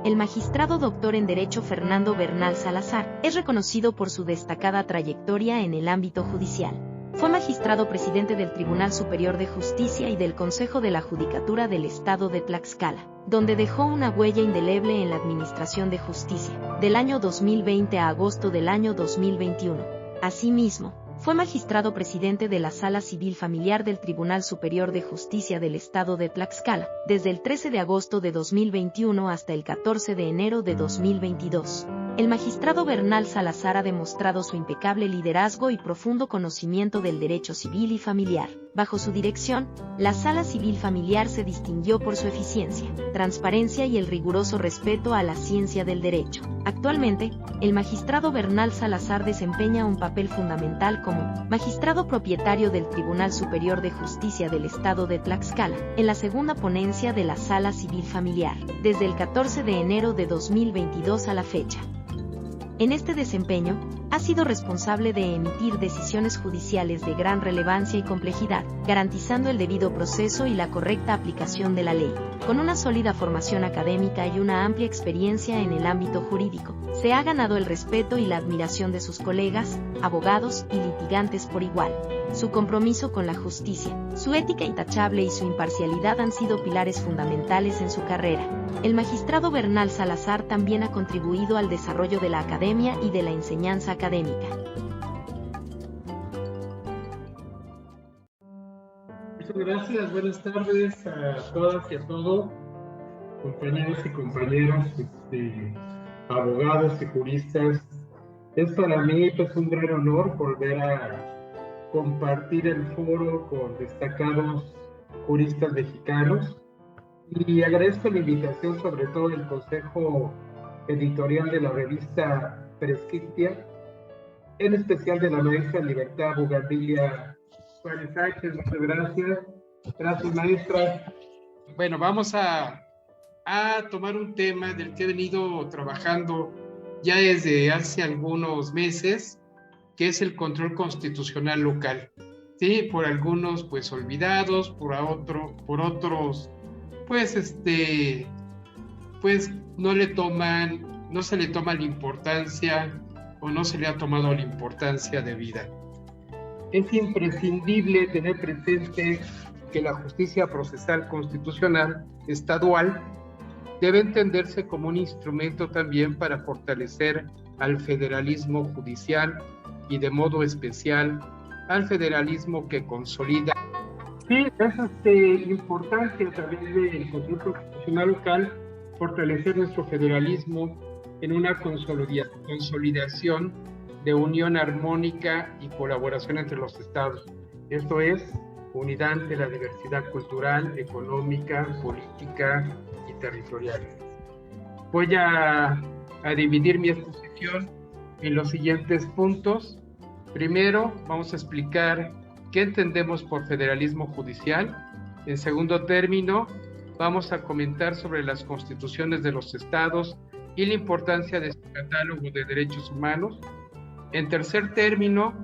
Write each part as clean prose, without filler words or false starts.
El magistrado doctor en Derecho Fernando Bernal Salazar es reconocido por su destacada trayectoria en el ámbito judicial. Fue magistrado presidente del Tribunal Superior de Justicia y del Consejo de la Judicatura del Estado de Tlaxcala, donde dejó una huella indeleble en la administración de justicia, del año 2020 a agosto del año 2021. Asimismo, fue magistrado presidente de la Sala Civil Familiar del Tribunal Superior de Justicia del Estado de Tlaxcala, desde el 13 de agosto de 2021 hasta el 14 de enero de 2022. El magistrado Bernal Salazar ha demostrado su impecable liderazgo y profundo conocimiento del derecho civil y familiar. Bajo su dirección, la Sala Civil Familiar se distinguió por su eficiencia, transparencia y el riguroso respeto a la ciencia del derecho. Actualmente, el magistrado Bernal Salazar desempeña un papel fundamental como magistrado propietario del Tribunal Superior de Justicia del Estado de Tlaxcala, en la segunda ponencia de la Sala Civil Familiar, desde el 14 de enero de 2022 a la fecha. En este desempeño, ha sido responsable de emitir decisiones judiciales de gran relevancia y complejidad, garantizando el debido proceso y la correcta aplicación de la ley. Con una sólida formación académica y una amplia experiencia en el ámbito jurídico, se ha ganado el respeto y la admiración de sus colegas, abogados y litigantes por igual. Su compromiso con la justicia, su ética intachable y su imparcialidad han sido pilares fundamentales en su carrera. El magistrado Bernal Salazar también ha contribuido al desarrollo de la academia y de la enseñanza académica. Muchas gracias, buenas tardes a todas y a todos, compañeros y compañeras, abogados y juristas. Es para mí pues un gran honor volver a compartir el foro con destacados juristas mexicanos y agradezco la invitación sobre todo del Consejo Editorial de la revista Prescriptia, en especial de la maestra Libertad Bugambilia Juárez Sánchez. Muchas gracias. Gracias, maestra. Bueno, vamos a tomar un tema del que he venido trabajando ya desde hace algunos meses, que es el control constitucional local. Sí, por algunos pues olvidados, por otros pues pues no se le toma la importancia o no se le ha tomado la importancia debida. Es imprescindible tener presente que la justicia procesal constitucional estadual debe entenderse como un instrumento también para fortalecer al federalismo judicial y de modo especial al federalismo que consolida. Sí, es importante a través del control constitucional local fortalecer nuestro federalismo en una consolidación de unión armónica y colaboración entre los estados. Esto es, unidad ante la diversidad cultural, económica, política y territorial. Voy a dividir mi exposición en los siguientes puntos. Primero, vamos a explicar qué entendemos por federalismo judicial. En segundo término, vamos a comentar sobre las constituciones de los estados y la importancia de su catálogo de derechos humanos. En tercer término,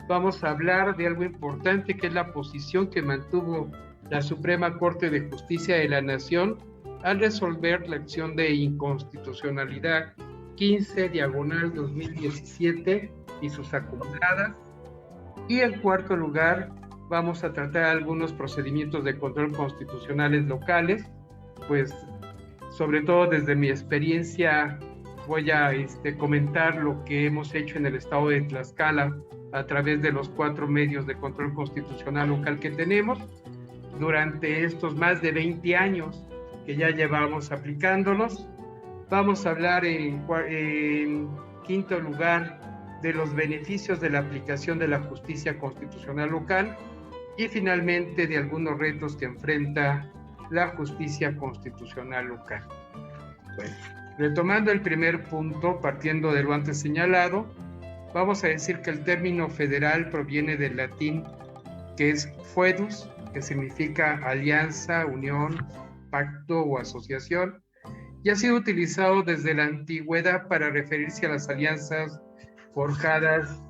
vamos a hablar de algo importante, que es la posición que mantuvo la Suprema Corte de Justicia de la Nación al resolver la acción de inconstitucionalidad 15/2017 y sus acumuladas. Y en cuarto lugar, vamos a tratar algunos procedimientos de control constitucionales locales, pues sobre todo desde mi experiencia voy a comentar lo que hemos hecho en el estado de Tlaxcala a través de los 4 medios de control constitucional local que tenemos durante estos más de 20 años que ya llevamos aplicándolos. Vamos a hablar en quinto lugar de los beneficios de la aplicación de la justicia constitucional local y finalmente de algunos retos que enfrenta la justicia constitucional local. Bueno, retomando el primer punto, partiendo de lo antes señalado, vamos a decir que el término federal proviene del latín, que es foedus, que significa alianza, unión, pacto o asociación, y ha sido utilizado desde la antigüedad para referirse a las alianzas forjadas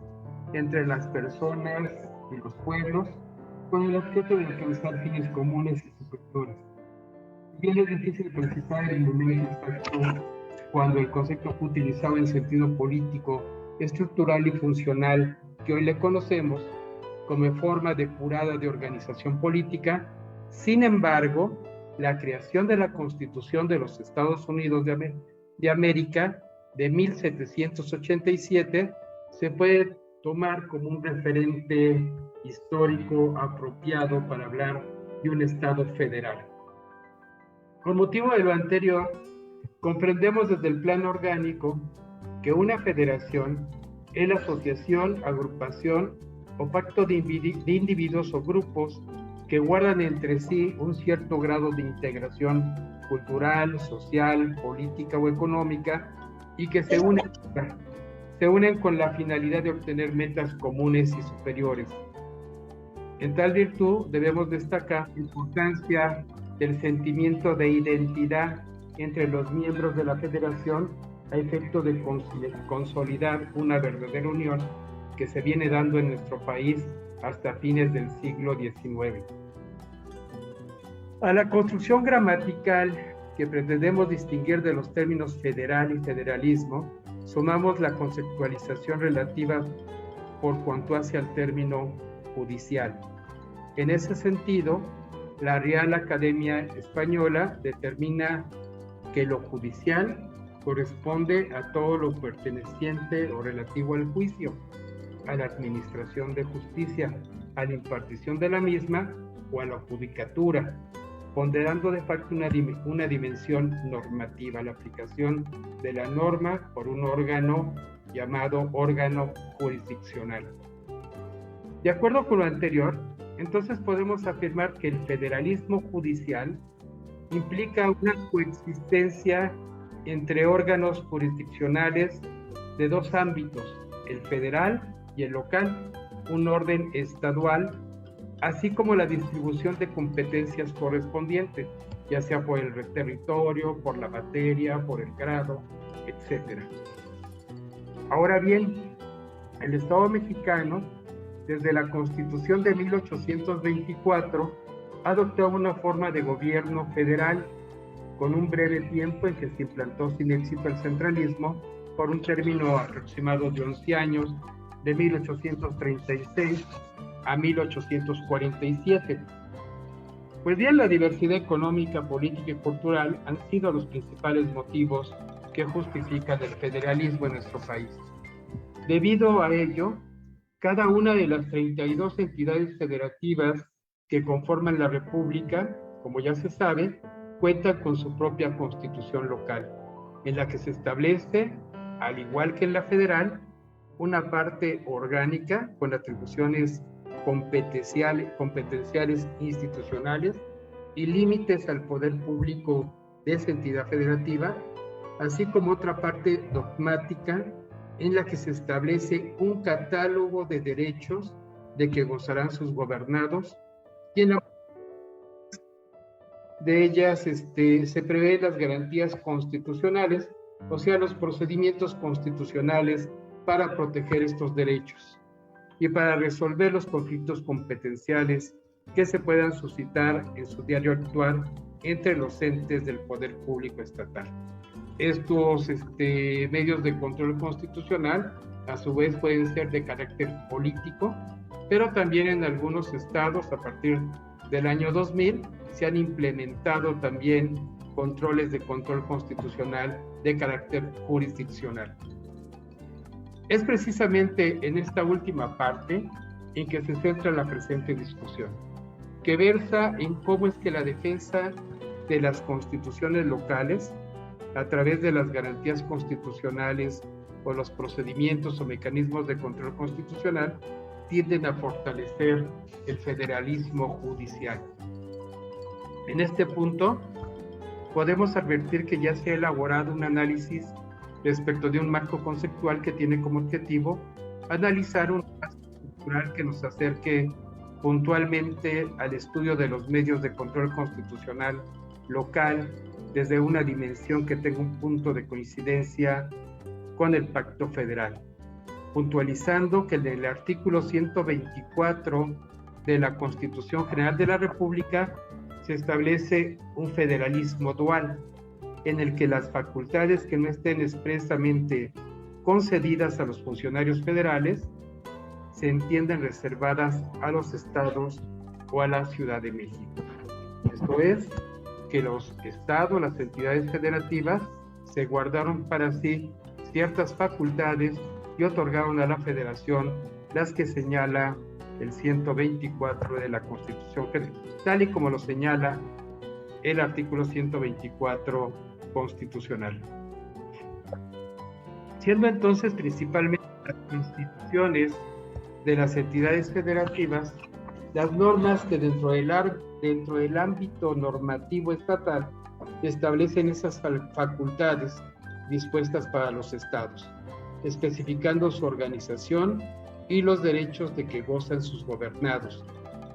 entre las personas y los pueblos con el objeto de alcanzar fines comunes y superiores. Bien es difícil precisar el momento exacto cuando el concepto fue utilizado en sentido político, estructural y funcional que hoy le conocemos como forma depurada de organización política. Sin embargo, la creación de la Constitución de los Estados Unidos de América de 1787 se puede tomar como un referente histórico apropiado para hablar de un Estado federal. Con motivo de lo anterior, comprendemos desde el plano orgánico que una federación es la asociación, agrupación o pacto de individuos o grupos que guardan entre sí un cierto grado de integración cultural, social, política o económica y que se unen con la finalidad de obtener metas comunes y superiores. En tal virtud debemos destacar la importancia del sentimiento de identidad entre los miembros de la federación a efecto de consolidar una verdadera unión que se viene dando en nuestro país hasta fines del siglo XIX. A la construcción gramatical que pretendemos distinguir de los términos federal y federalismo, sumamos la conceptualización relativa por cuanto hace al término judicial. En ese sentido, la Real Academia Española determina que lo judicial corresponde a todo lo perteneciente o relativo al juicio, a la administración de justicia, a la impartición de la misma o a la judicatura, ponderando de facto una dimensión normativa, la aplicación de la norma por un órgano llamado órgano jurisdiccional. De acuerdo con lo anterior, entonces podemos afirmar que el federalismo judicial implica una coexistencia entre órganos jurisdiccionales de dos ámbitos, el federal y el local, un orden estadual, así como la distribución de competencias correspondientes, ya sea por el territorio, por la materia, por el grado, etc. Ahora bien, el Estado mexicano, desde la Constitución de 1824, adoptó una forma de gobierno federal con un breve tiempo en que se implantó sin éxito el centralismo por un término aproximado de 11 años, de 1836 a 1847. Pues bien, la diversidad económica, política y cultural han sido los principales motivos que justifican el federalismo en nuestro país. Debido a ello, cada una de las 32 entidades federativas que conforman la República, como ya se sabe, cuenta con su propia constitución local, en la que se establece, al igual que en la federal, una parte orgánica con atribuciones competenciales institucionales y límites al poder público de esa entidad federativa, así como otra parte dogmática en la que se establece un catálogo de derechos de que gozarán sus gobernados, y en la de ellas se prevén las garantías constitucionales, o sea, los procedimientos constitucionales para proteger estos derechos y para resolver los conflictos competenciales que se puedan suscitar en su diario actuar entre los entes del poder público estatal. Estos medios de control constitucional, a su vez, pueden ser de carácter político, pero también en algunos estados, a partir del año 2000, se han implementado también controles de control constitucional de carácter jurisdiccional. Es precisamente en esta última parte en que se centra la presente discusión, que versa en cómo es que la defensa de las constituciones locales, a través de las garantías constitucionales o los procedimientos o mecanismos de control constitucional, tienden a fortalecer el federalismo judicial. En este punto, podemos advertir que ya se ha elaborado un análisis respecto de un marco conceptual que tiene como objetivo analizar un marco estructural que nos acerque puntualmente al estudio de los medios de control constitucional local desde una dimensión que tenga un punto de coincidencia con el Pacto Federal, puntualizando que en el artículo 124 de la Constitución General de la República se establece un federalismo dual, en el que las facultades que no estén expresamente concedidas a los funcionarios federales se entienden reservadas a los estados o a la Ciudad de México. Esto es, que los estados, las entidades federativas, se guardaron para sí ciertas facultades y otorgaron a la Federación las que señala el 124 de la Constitución Federal, tal y como lo señala el artículo 124 constitucional. Siendo entonces principalmente las instituciones de las entidades federativas las normas que dentro del ámbito normativo estatal establecen esas facultades dispuestas para los estados, especificando su organización y los derechos de que gozan sus gobernados.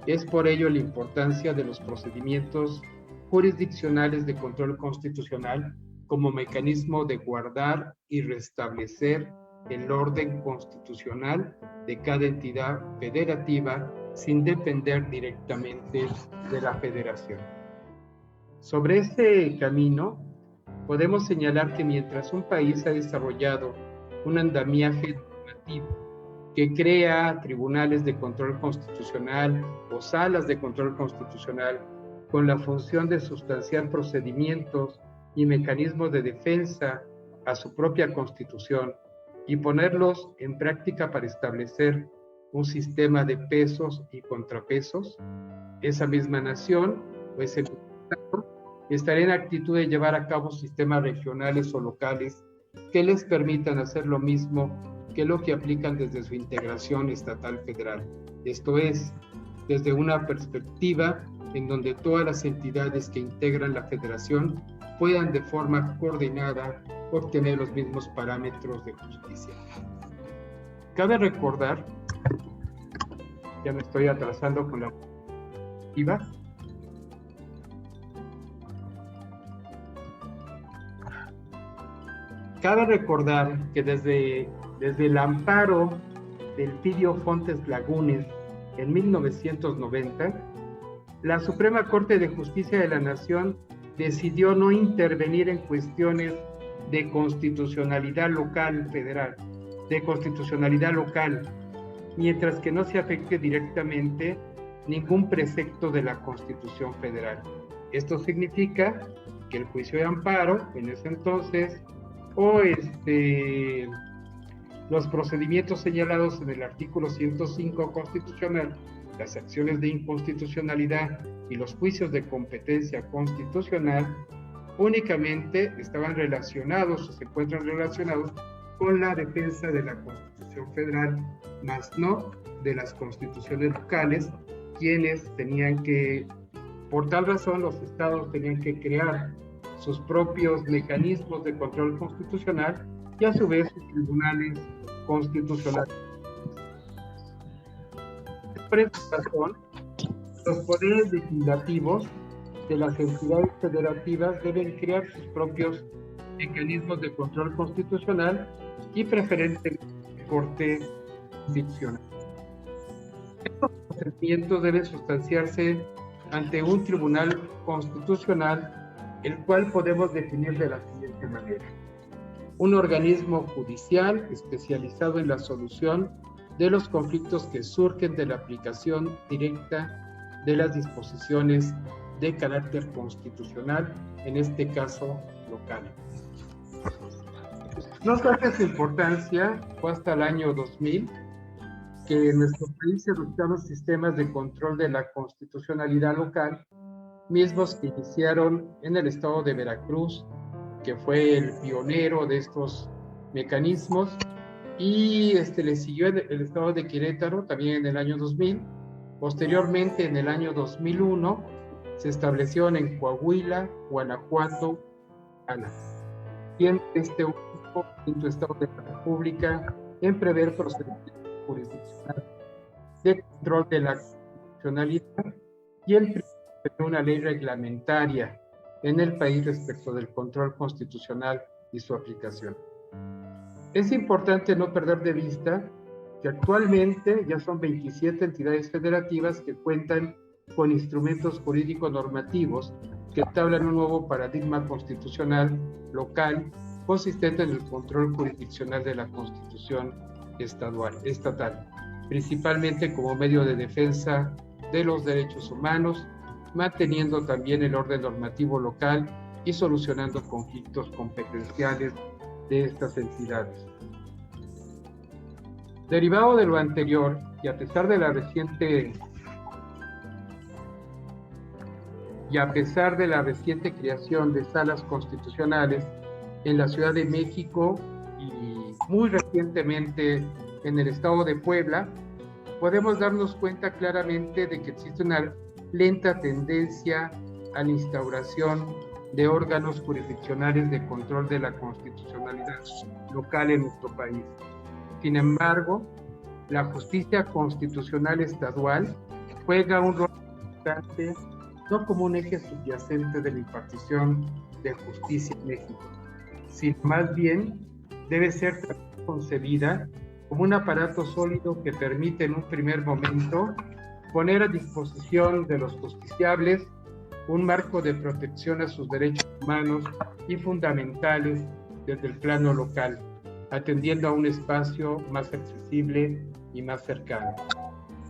Es por ello la importancia de los procedimientos jurisdiccionales de control constitucional como mecanismo de guardar y restablecer el orden constitucional de cada entidad federativa sin depender directamente de la federación. Sobre este camino, podemos señalar que mientras un país ha desarrollado un andamiaje normativo que crea tribunales de control constitucional o salas de control constitucional con la función de sustanciar procedimientos y mecanismos de defensa a su propia constitución y ponerlos en práctica para establecer un sistema de pesos y contrapesos, esa misma nación o ese mismo estado estará en actitud de llevar a cabo sistemas regionales o locales que les permitan hacer lo mismo que lo que aplican desde su integración estatal federal. Esto es, desde una perspectiva en donde todas las entidades que integran la federación puedan de forma coordinada obtener los mismos parámetros de justicia. Cabe recordar, ya me estoy atrasando con la perspectiva, cabe recordar que desde el amparo del Pidio Fontes Lagunes en 1990, la Suprema Corte de Justicia de la Nación decidió no intervenir en cuestiones de constitucionalidad local federal, de constitucionalidad local, mientras que no se afecte directamente ningún precepto de la Constitución Federal. Esto significa que el juicio de amparo, en ese entonces, o los procedimientos señalados en el artículo 105 constitucional, las acciones de inconstitucionalidad y los juicios de competencia constitucional únicamente estaban relacionados o se encuentran relacionados con la defensa de la Constitución Federal, más no de las constituciones locales, quienes tenían que, por tal razón, los estados tenían que crear sus propios mecanismos de control constitucional y a su vez sus tribunales constitucionales. Por esta razón, los poderes legislativos de las entidades federativas deben crear sus propios mecanismos de control constitucional y preferentemente corte jurisdiccional. Estos procedimientos deben sustanciarse ante un tribunal constitucional, el cual podemos definir de la siguiente manera: un organismo judicial especializado en la solución de los conflictos que surgen de la aplicación directa de las disposiciones de carácter constitucional, en este caso local. No obstante su importancia, fue hasta el año 2000 que en nuestro país se adoptaron sistemas de control de la constitucionalidad local, mismos que iniciaron en el estado de Veracruz, que fue el pionero de estos mecanismos, y le siguió el estado de Querétaro también en el año 2000. Posteriormente, en el año 2001, se establecieron en Coahuila, Guanajuato, siendo este único quinto estado de la República en prever procedimientos jurisdiccionales de control de la constitucionalidad y el primero de una ley reglamentaria en el país respecto del control constitucional y su aplicación. Es importante no perder de vista que actualmente ya son 27 entidades federativas que cuentan con instrumentos jurídicos normativos que entablan un nuevo paradigma constitucional local consistente en el control jurisdiccional de la Constitución estatal, principalmente como medio de defensa de los derechos humanos, manteniendo también el orden normativo local y solucionando conflictos competenciales de estas entidades. Derivado de lo anterior, y a pesar de la reciente creación de salas constitucionales en la Ciudad de México y muy recientemente en el estado de Puebla, podemos darnos cuenta claramente de que existe una lenta tendencia a la instauración de órganos jurisdiccionales de control de la constitucionalidad local en nuestro país. Sin embargo, la justicia constitucional estadual juega un rol importante, no como un eje subyacente de la impartición de justicia en México, sino más bien debe ser concebida como un aparato sólido que permite en un primer momento poner a disposición de los justiciables un marco de protección a sus derechos humanos y fundamentales desde el plano local, atendiendo a un espacio más accesible y más cercano.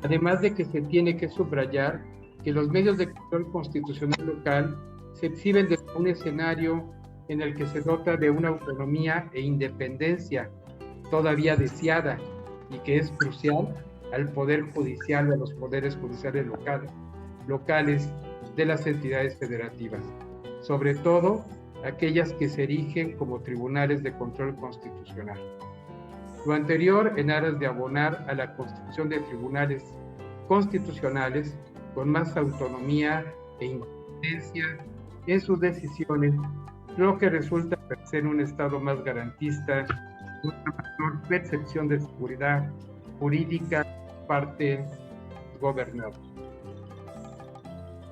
Además de que se tiene que subrayar que los medios de control constitucional local se exhiben desde un escenario en el que se dota de una autonomía e independencia todavía deseada y que es crucial al Poder Judicial y a los poderes judiciales locales de las entidades federativas, sobre todo aquellas que se erigen como tribunales de control constitucional. Lo anterior en aras de abonar a la constitución de tribunales constitucionales con más autonomía e independencia en sus decisiones, lo que resulta ser un Estado más garantista, una mayor percepción de seguridad jurídica por parte de los gobernados.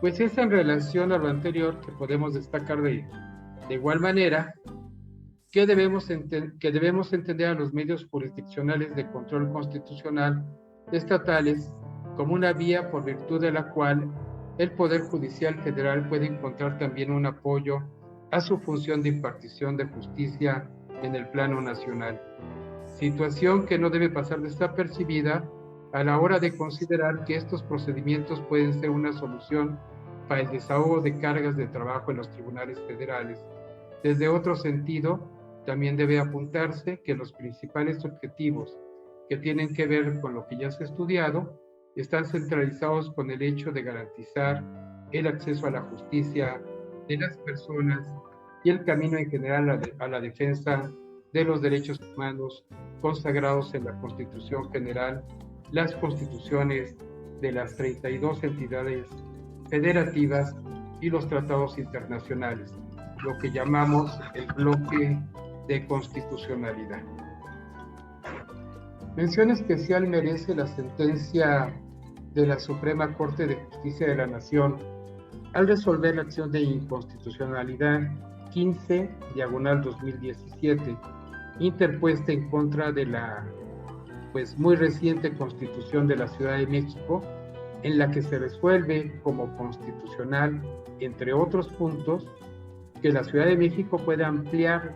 Pues es en relación a lo anterior que podemos destacar de igual manera que debemos entender a los medios jurisdiccionales de control constitucional estatales como una vía por virtud de la cual el Poder Judicial Federal puede encontrar también un apoyo a su función de impartición de justicia en el plano nacional, situación que no debe pasar desapercibida a la hora de considerar que estos procedimientos pueden ser una solución para el desahogo de cargas de trabajo en los tribunales federales. Desde otro sentido, también debe apuntarse que los principales objetivos que tienen que ver con lo que ya se ha estudiado están centralizados con el hecho de garantizar el acceso a la justicia de las personas y el camino en general a la defensa de los derechos humanos consagrados en la Constitución General, las constituciones de las 32 entidades federativas y los tratados internacionales, lo que llamamos el bloque de constitucionalidad. Mención especial merece la sentencia de la Suprema Corte de Justicia de la Nación al resolver la acción de inconstitucionalidad 15/2017, interpuesta en contra de la muy reciente Constitución de la Ciudad de México, en la que se resuelve como constitucional, entre otros puntos, que la Ciudad de México pueda ampliar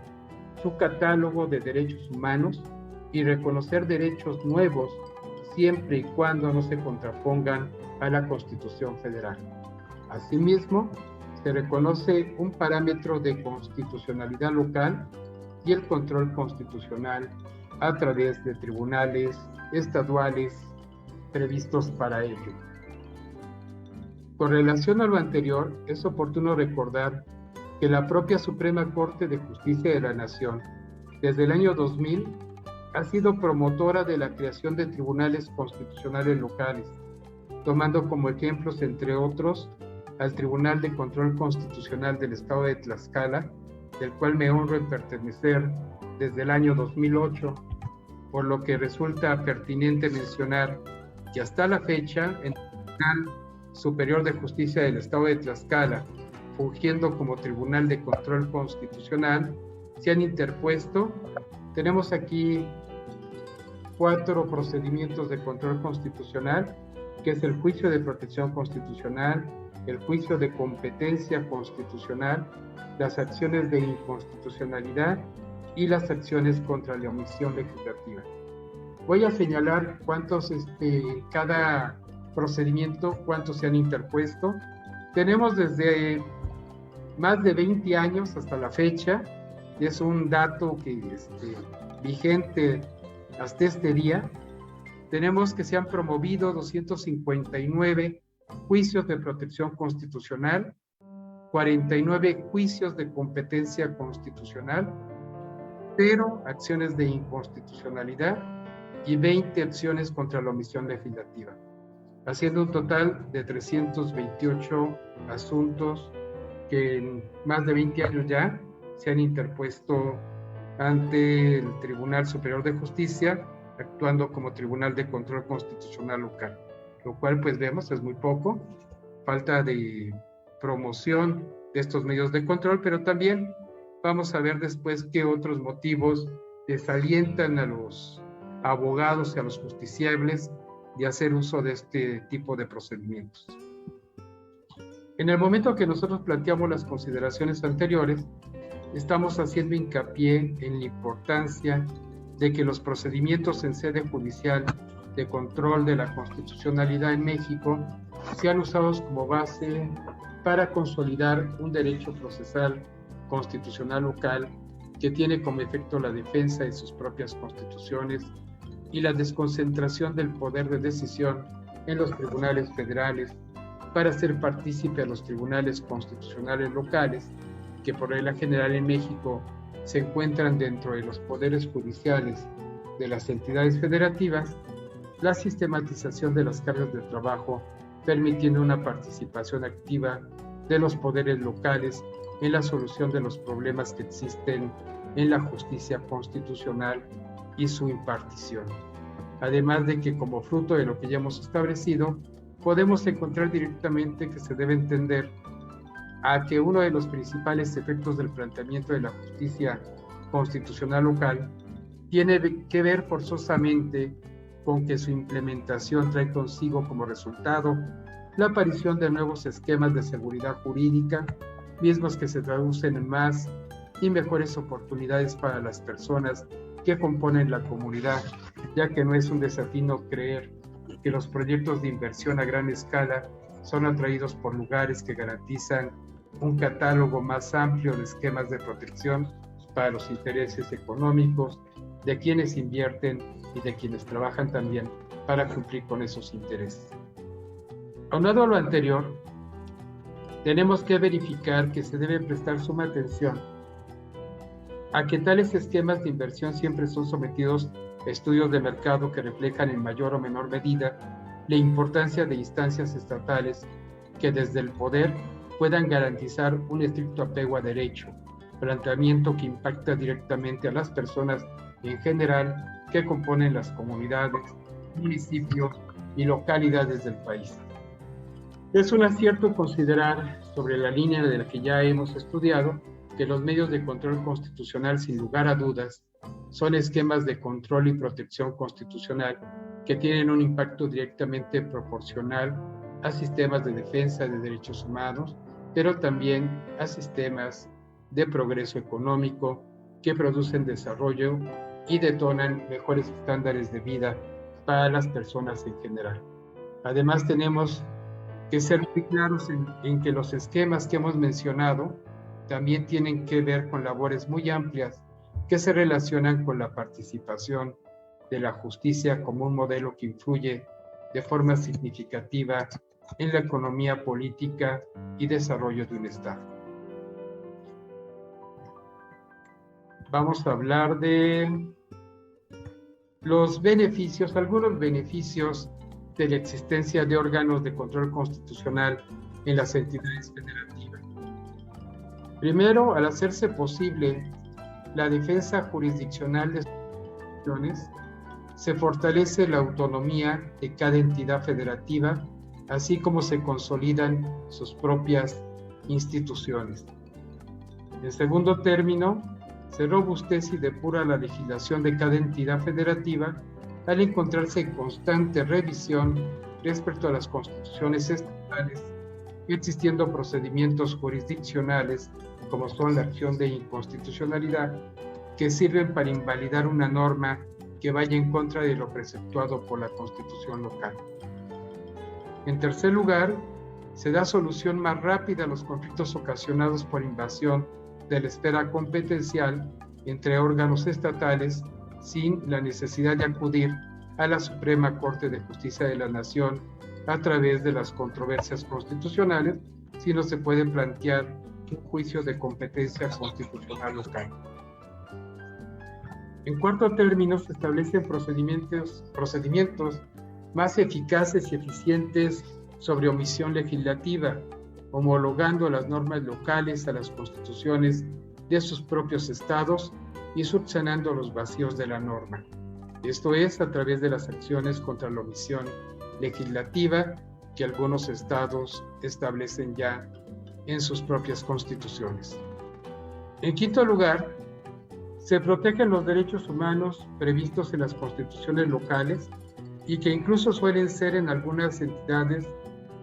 su catálogo de derechos humanos y reconocer derechos nuevos siempre y cuando no se contrapongan a la Constitución Federal. Asimismo, se reconoce un parámetro de constitucionalidad local y el control constitucional a través de tribunales estaduales previstos para ello. Con relación a lo anterior, es oportuno recordar que la propia Suprema Corte de Justicia de la Nación, desde el año 2000, ha sido promotora de la creación de tribunales constitucionales locales, tomando como ejemplos, entre otros, al Tribunal de Control Constitucional del Estado de Tlaxcala, del cual me honro en pertenecer desde el año 2008, por lo que resulta pertinente mencionar que hasta la fecha, en el Tribunal Superior de Justicia del Estado de Tlaxcala, fungiendo como Tribunal de Control Constitucional, se han interpuesto, tenemos aquí 4 procedimientos de control constitucional, que es el juicio de protección constitucional, el juicio de competencia constitucional, las acciones de inconstitucionalidad y las acciones contra la omisión legislativa. Voy a señalar cuántos, cada procedimiento, cuántos se han interpuesto. Tenemos desde más de 20 años hasta la fecha, y es un dato que vigente hasta este día. Tenemos que se han promovido 259 juicios de protección constitucional, 49 juicios de competencia constitucional, 0 acciones de inconstitucionalidad y 20 acciones contra la omisión legislativa, haciendo un total de 328 asuntos que en más de 20 años ya se han interpuesto ante el Tribunal Superior de Justicia, actuando como Tribunal de Control Constitucional Local, lo cual pues vemos es muy poco, falta de promoción de estos medios de control, pero también vamos a ver después qué otros motivos desalientan a los abogados y a los justiciables de hacer uso de este tipo de procedimientos. En el momento que nosotros planteamos las consideraciones anteriores, estamos haciendo hincapié en la importancia de que los procedimientos en sede judicial de control de la constitucionalidad en México sean usados como base para consolidar un derecho procesal constitucional local que tiene como efecto la defensa de sus propias constituciones y la desconcentración del poder de decisión en los tribunales federales para hacer partícipe a los tribunales constitucionales locales, que por regla general en México se encuentran dentro de los poderes judiciales de las entidades federativas, la sistematización de las cargas de trabajo, permitiendo una participación activa de los poderes locales en la solución de los problemas que existen en la justicia constitucional y su impartición. Además de que, como fruto de lo que ya hemos establecido, podemos encontrar directamente que se debe entender a que uno de los principales efectos del planteamiento de la justicia constitucional local tiene que ver forzosamente con que su implementación trae consigo como resultado la aparición de nuevos esquemas de seguridad jurídica, mismos que se traducen en más y mejores oportunidades para las personas que componen la comunidad, ya que no es un desatino creer que los proyectos de inversión a gran escala son atraídos por lugares que garantizan un catálogo más amplio de esquemas de protección para los intereses económicos de quienes invierten y de quienes trabajan también para cumplir con esos intereses. Aunado a lo anterior, tenemos que verificar que se debe prestar suma atención a que tales esquemas de inversión siempre son sometidos a estudios de mercado que reflejan en mayor o menor medida la importancia de instancias estatales que desde el poder puedan garantizar un estricto apego a derecho, planteamiento que impacta directamente a las personas en general que componen las comunidades, municipios y localidades del país. Es un acierto considerar, sobre la línea de la que ya hemos estudiado, que los medios de control constitucional, sin lugar a dudas, son esquemas de control y protección constitucional que tienen un impacto directamente proporcional a sistemas de defensa de derechos humanos, pero también a sistemas de progreso económico que producen desarrollo y detonan mejores estándares de vida para las personas en general. Además, tenemos que ser muy claros en que los esquemas que hemos mencionado también tienen que ver con labores muy amplias que se relacionan con la participación de la justicia como un modelo que influye de forma significativa en la economía política y desarrollo de un Estado. Vamos a hablar de los beneficios, algunos beneficios de la existencia de órganos de control constitucional en las entidades federativas. Primero, al hacerse posible la defensa jurisdiccional de sus instituciones, se fortalece la autonomía de cada entidad federativa, así como se consolidan sus propias instituciones. En segundo término, se robustece y depura la legislación de cada entidad federativa al encontrarse en constante revisión respecto a las constituciones estatales existiendo procedimientos jurisdiccionales como son la acción de inconstitucionalidad que sirven para invalidar una norma que vaya en contra de lo preceptuado por la Constitución local. En tercer lugar, se da solución más rápida a los conflictos ocasionados por invasión de la esfera competencial entre órganos estatales sin la necesidad de acudir a la Suprema Corte de Justicia de la Nación a través de las controversias constitucionales, sino se puede plantear un juicio de competencia constitucional local. En cuarto término, se establecen procedimientos más eficaces y eficientes sobre omisión legislativa, homologando las normas locales a las constituciones de sus propios estados y subsanando los vacíos de la norma. Esto es a través de las acciones contra la omisión legislativa que algunos estados establecen ya en sus propias constituciones. En quinto lugar, se protegen los derechos humanos previstos en las constituciones locales y que incluso suelen ser en algunas entidades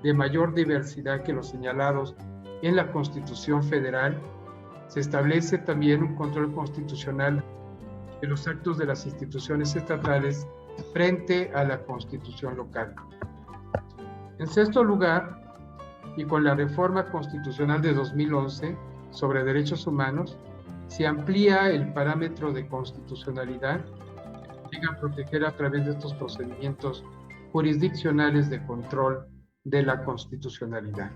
de mayor diversidad que los señalados en la Constitución Federal. Se establece también un control constitucional de los actos de las instituciones estatales frente a la Constitución local. En sexto lugar, y con la reforma constitucional de 2011 sobre derechos humanos, se amplía el parámetro de constitucionalidad que llega a proteger a través de estos procedimientos jurisdiccionales de control de la constitucionalidad.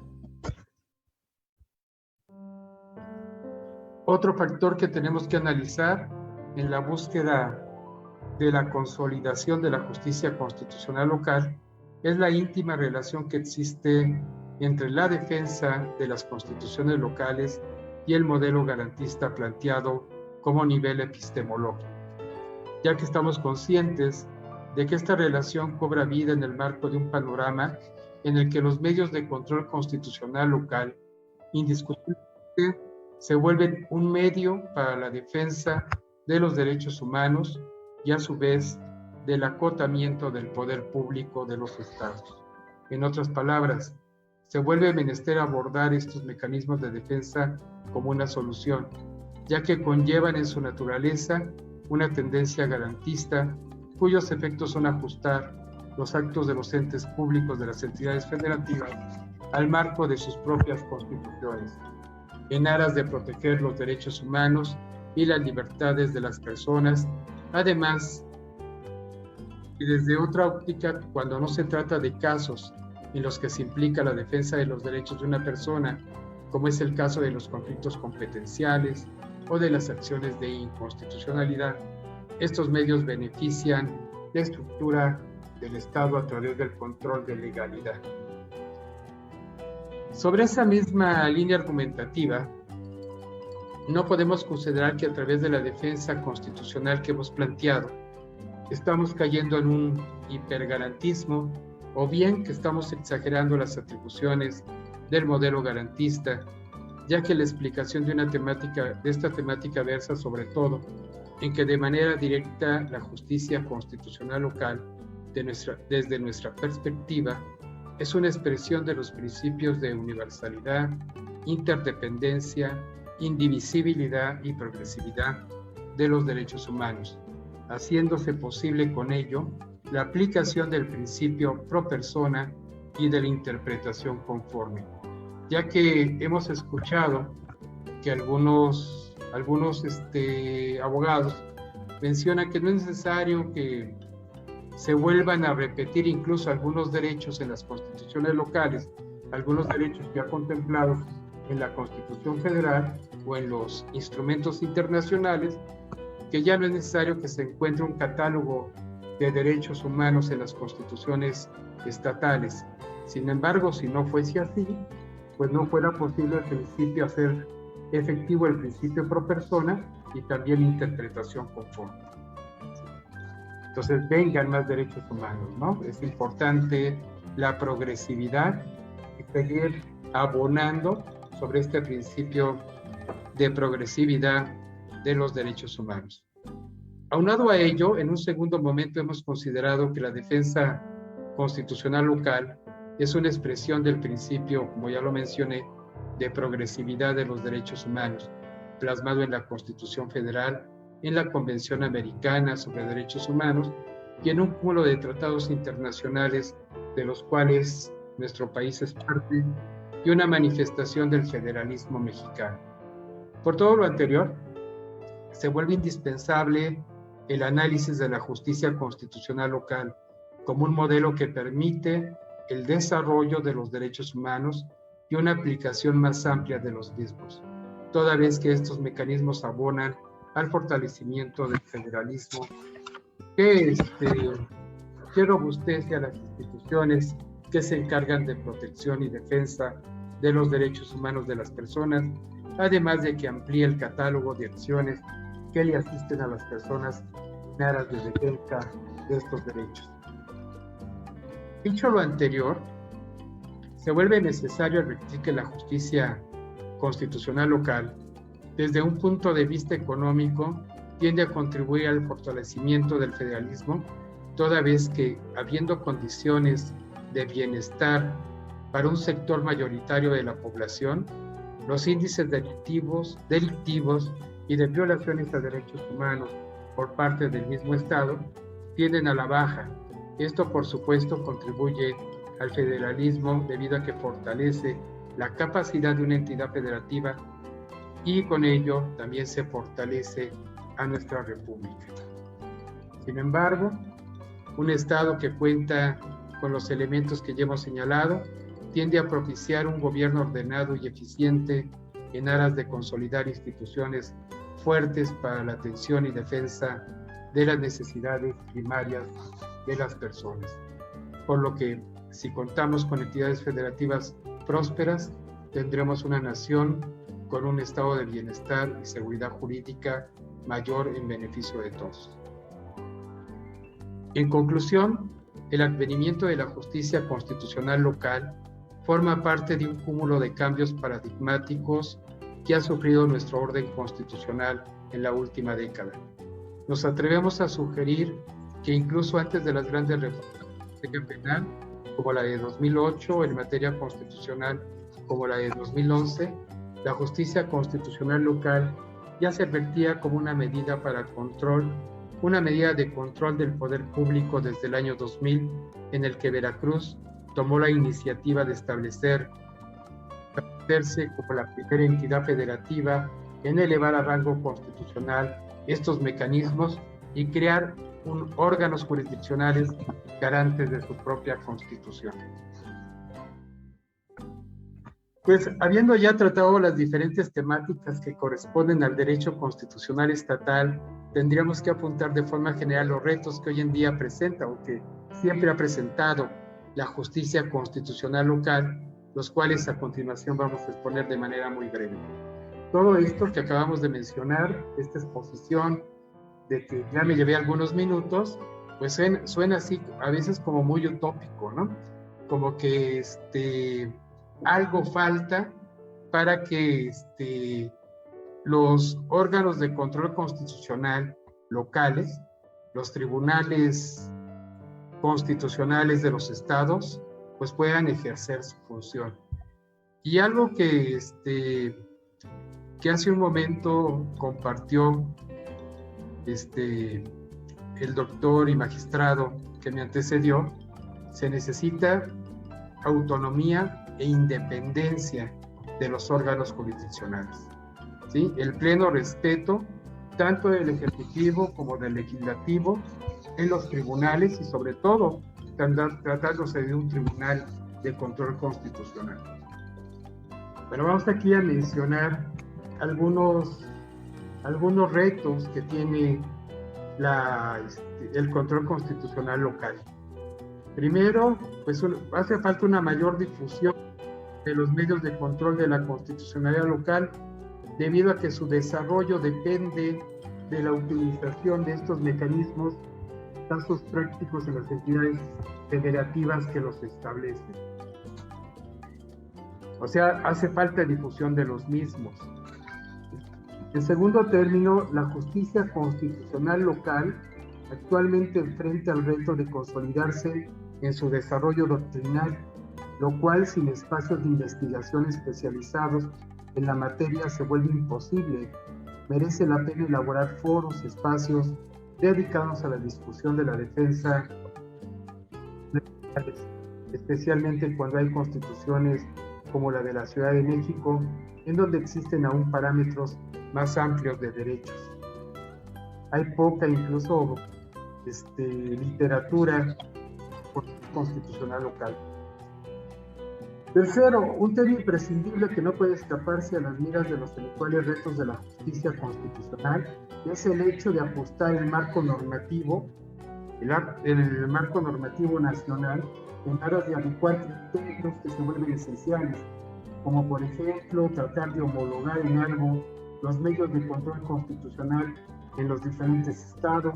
Otro factor que tenemos que analizar en la búsqueda de la consolidación de la justicia constitucional local es la íntima relación que existe entre la defensa de las constituciones locales y el modelo garantista planteado como nivel epistemológico, ya que estamos conscientes de que esta relación cobra vida en el marco de un panorama en el que los medios de control constitucional local indiscutiblemente se vuelven un medio para la defensa de los derechos humanos y a su vez del acotamiento del poder público de los estados. En otras palabras, se vuelve menester abordar estos mecanismos de defensa como una solución, ya que conllevan en su naturaleza una tendencia garantista cuyos efectos son ajustar los actos de los entes públicos de las entidades federativas al marco de sus propias constituciones, en aras de proteger los derechos humanos y las libertades de las personas, además, y desde otra óptica, cuando no se trata de casos en los que se implica la defensa de los derechos de una persona, como es el caso de los conflictos competenciales o de las acciones de inconstitucionalidad, estos medios benefician la estructura del Estado a través del control de legalidad. Sobre esa misma línea argumentativa, no podemos considerar que a través de la defensa constitucional que hemos planteado, estamos cayendo en un hipergarantismo o bien que estamos exagerando las atribuciones del modelo garantista, ya que la explicación de esta temática versa sobre todo en que de manera directa la justicia constitucional local, desde nuestra perspectiva, es una expresión de los principios de universalidad, interdependencia, indivisibilidad y progresividad de los derechos humanos, haciéndose posible con ello la aplicación del principio pro persona y de la interpretación conforme, ya que hemos escuchado que algunos abogados mencionan que no es necesario que se vuelvan a repetir incluso algunos derechos en las constituciones locales, algunos derechos ya contemplados en la Constitución Federal o en los instrumentos internacionales, que ya no es necesario que se encuentre un catálogo de derechos humanos en las constituciones estatales. Sin embargo, si no fuese así, pues no fuera posible al principio hacer efectivo el principio pro persona y también interpretación conforme. Entonces, vengan más derechos humanos, ¿no? Es importante la progresividad y seguir abonando sobre este principio de progresividad de los derechos humanos. Aunado a ello, en un segundo momento hemos considerado que la defensa constitucional local es una expresión del principio, como ya lo mencioné, de progresividad de los derechos humanos, plasmado en la Constitución Federal, en la Convención Americana sobre Derechos Humanos y en un cúmulo de tratados internacionales de los cuales nuestro país es parte, y una manifestación del federalismo mexicano. Por todo lo anterior, se vuelve indispensable el análisis de la justicia constitucional local como un modelo que permite el desarrollo de los derechos humanos y una aplicación más amplia de los mismos, toda vez que estos mecanismos abonan al fortalecimiento del federalismo que robustece a las instituciones que se encargan de protección y defensa de los derechos humanos de las personas, además de que amplía el catálogo de acciones que le asisten a las personas en aras de defensa de estos derechos. Dicho lo anterior, se vuelve necesario advertir que la justicia constitucional local, desde un punto de vista económico, tiende a contribuir al fortalecimiento del federalismo, toda vez que, habiendo condiciones de bienestar para un sector mayoritario de la población, los índices delictivos y de violaciones a derechos humanos por parte del mismo Estado tienden a la baja. Esto, por supuesto, contribuye al federalismo debido a que fortalece la capacidad de una entidad federativa y con ello también se fortalece a nuestra república. Sin embargo, un Estado que cuenta con los elementos que ya hemos señalado tiende a propiciar un gobierno ordenado y eficiente en aras de consolidar instituciones fuertes para la atención y defensa de las necesidades primarias de las personas. Por lo que, si contamos con entidades federativas prósperas, tendremos una nación con un estado de bienestar y seguridad jurídica mayor en beneficio de todos. En conclusión, el advenimiento de la justicia constitucional local forma parte de un cúmulo de cambios paradigmáticos que ha sufrido nuestro orden constitucional en la última década. Nos atrevemos a sugerir que incluso antes de las grandes reformas penal, como la de 2008, en materia constitucional, como la de 2011, la justicia constitucional local ya se advertía como una medida de control del poder público desde el año 2000, en el que Veracruz tomó la iniciativa de establecerse como la primera entidad federativa en elevar a rango constitucional estos mecanismos y crear órganos jurisdiccionales garantes de su propia constitución. Pues, habiendo ya tratado las diferentes temáticas que corresponden al derecho constitucional estatal, tendríamos que apuntar de forma general los retos que hoy en día presenta o que siempre ha presentado la justicia constitucional local, los cuales a continuación vamos a exponer de manera muy breve. Todo esto que acabamos de mencionar, esta exposición de que ya me llevé algunos minutos, pues suena así a veces como muy utópico, ¿no? Como que algo falta para que los órganos de control constitucional locales, los tribunales constitucionales de los estados, pues puedan ejercer su función. Y algo que hace un momento compartió el doctor y magistrado que me antecedió, se necesita autonomía e independencia de los órganos jurisdiccionales, ¿sí? El pleno respeto tanto del Ejecutivo como del Legislativo en los tribunales y sobre todo tratándose de un tribunal de control constitucional. Bueno, vamos aquí a mencionar algunos retos que tiene el control constitucional local. Primero, pues hace falta una mayor difusión de los medios de control de la constitucionalidad local, debido a que su desarrollo depende de la utilización de estos mecanismos, casos prácticos en las entidades federativas que los establecen. O sea, hace falta difusión de los mismos. En segundo término, la justicia constitucional local actualmente enfrenta el reto de consolidarse en su desarrollo doctrinal lo cual sin espacios de investigación especializados en la materia se vuelve imposible. Merece la pena elaborar foros, espacios dedicados a la discusión de la defensa, especialmente cuando hay constituciones como la de la Ciudad de México, en donde existen aún parámetros más amplios de derechos. Hay poca incluso literatura constitucional local. Tercero, un tema imprescindible que no puede escaparse a las miras de los actuales retos de la justicia constitucional es el hecho de ajustar el marco normativo, el marco normativo nacional, en aras de adecuar criterios que se vuelven esenciales, como por ejemplo tratar de homologar en algo los medios de control constitucional en los diferentes estados,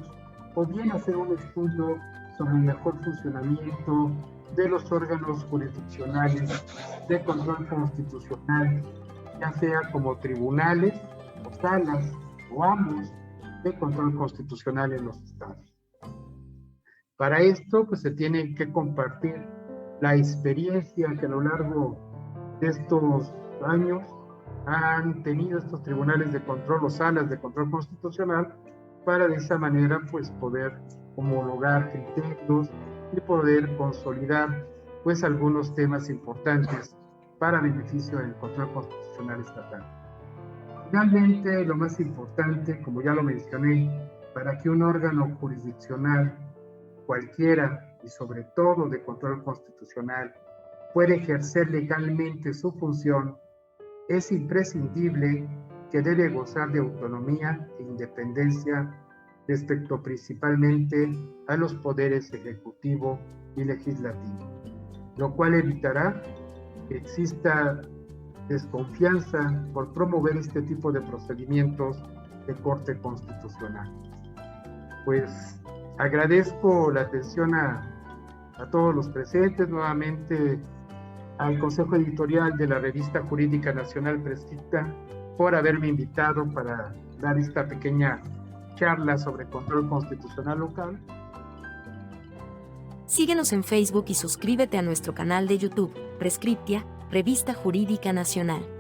o bien hacer un estudio sobre el mejor funcionamiento de los órganos jurisdiccionales de control constitucional, ya sea como tribunales o salas o ambos de control constitucional en los estados. Para esto, pues se tiene que compartir la experiencia que a lo largo de estos años han tenido estos tribunales de control o salas de control constitucional, para de esa manera pues poder homologar criterios y poder consolidar pues algunos temas importantes para beneficio del control constitucional estatal. Finalmente, lo más importante, como ya lo mencioné, para que un órgano jurisdiccional cualquiera y sobre todo de control constitucional pueda ejercer legalmente su función, es imprescindible que debe gozar de autonomía e independencia respecto principalmente a los poderes ejecutivo y legislativo, lo cual evitará que exista desconfianza por promover este tipo de procedimientos de corte constitucional. Pues agradezco la atención a todos los presentes, nuevamente al Consejo Editorial de la Revista Jurídica Nacional Prescripta por haberme invitado para dar esta pequeña charla sobre control constitucional local. Síguenos en Facebook y suscríbete a nuestro canal de YouTube, Prescriptia, Revista Jurídica Nacional.